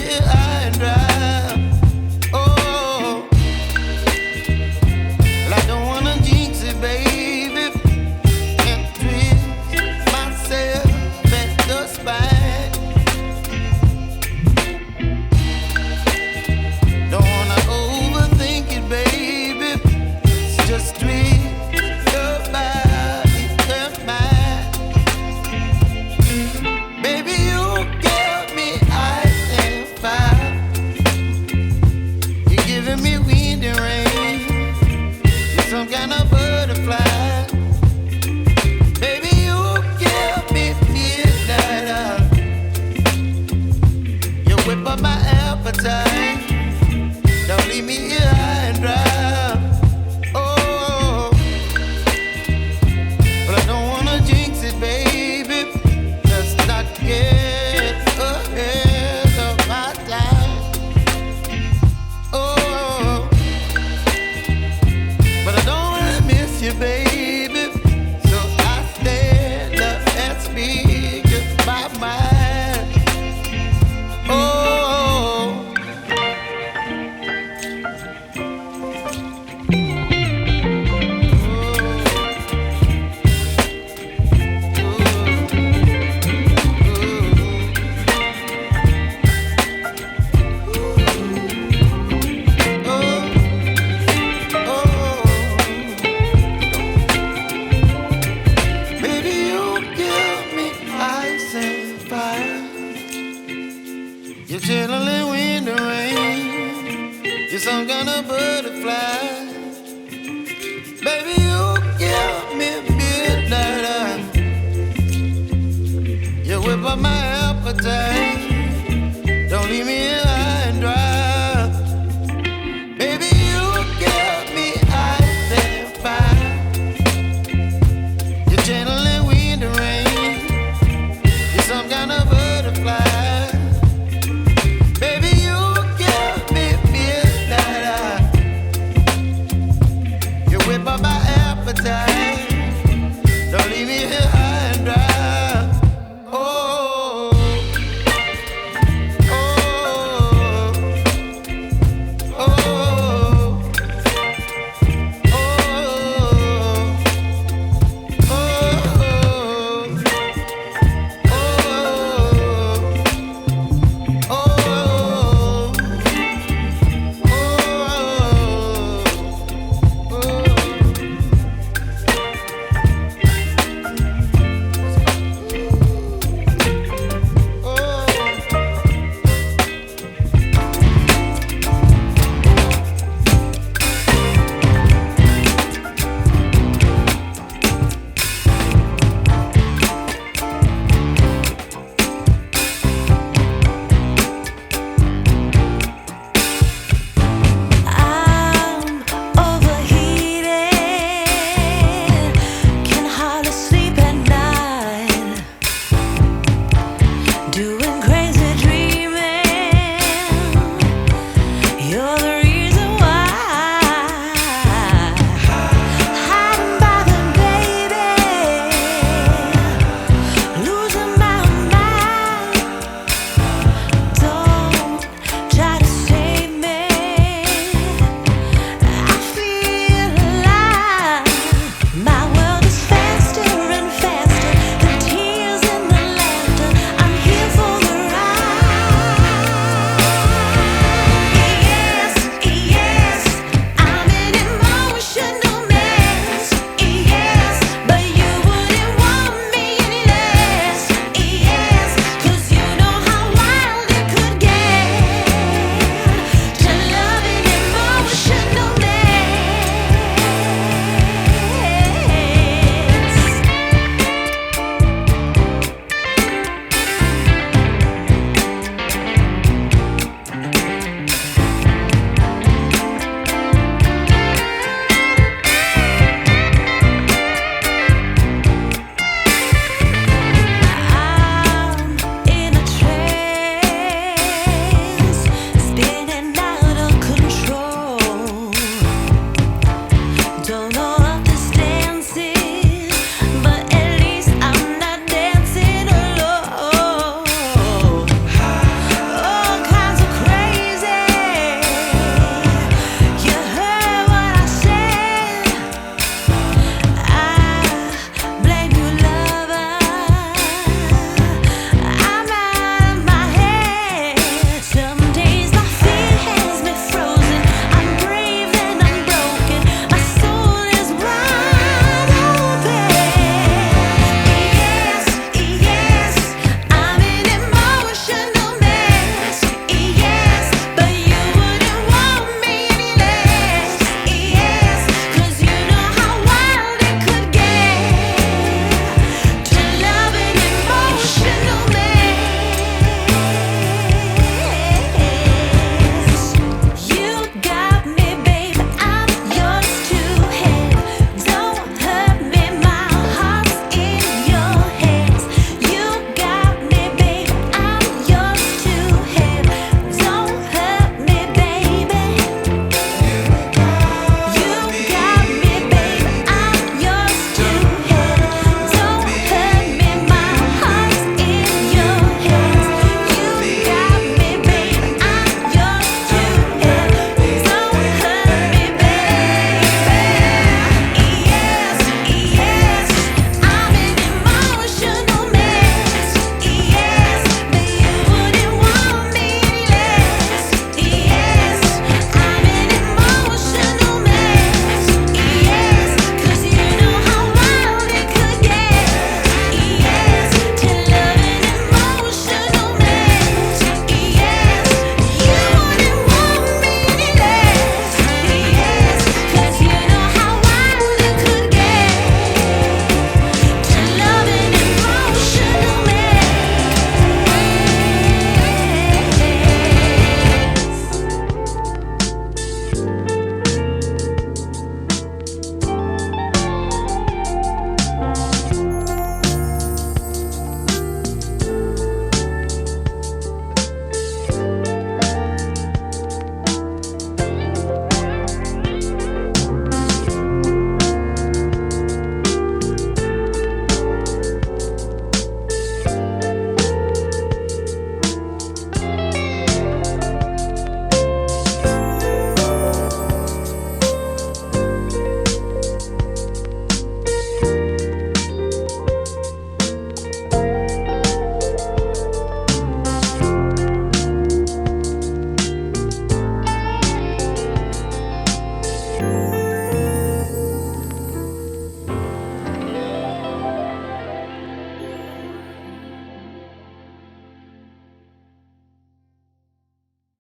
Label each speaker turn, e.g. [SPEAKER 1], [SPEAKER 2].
[SPEAKER 1] here high and dry. Oh, well, I don't wanna jinx it, baby, and twist myself at the spine. Don't wanna overthink it, baby. It's just twist your body and mine. Baby, you give me ice and fire. You're giving me wind and rain. You're some kind of butterfly. Baby, you give me midnight. You whip up my appetite. Don't leave me here high and dry. Oh, but I don't wanna jinx it, baby. Let's not get ahead of my time. Oh, but I don't wanna miss you, baby. So I stand up and speak my mind. Oh. Baby, you give me ice and fire. You're chilling wind and rain. You're some kind of butterfly. Baby, you give me midnight. You whip up my appetite.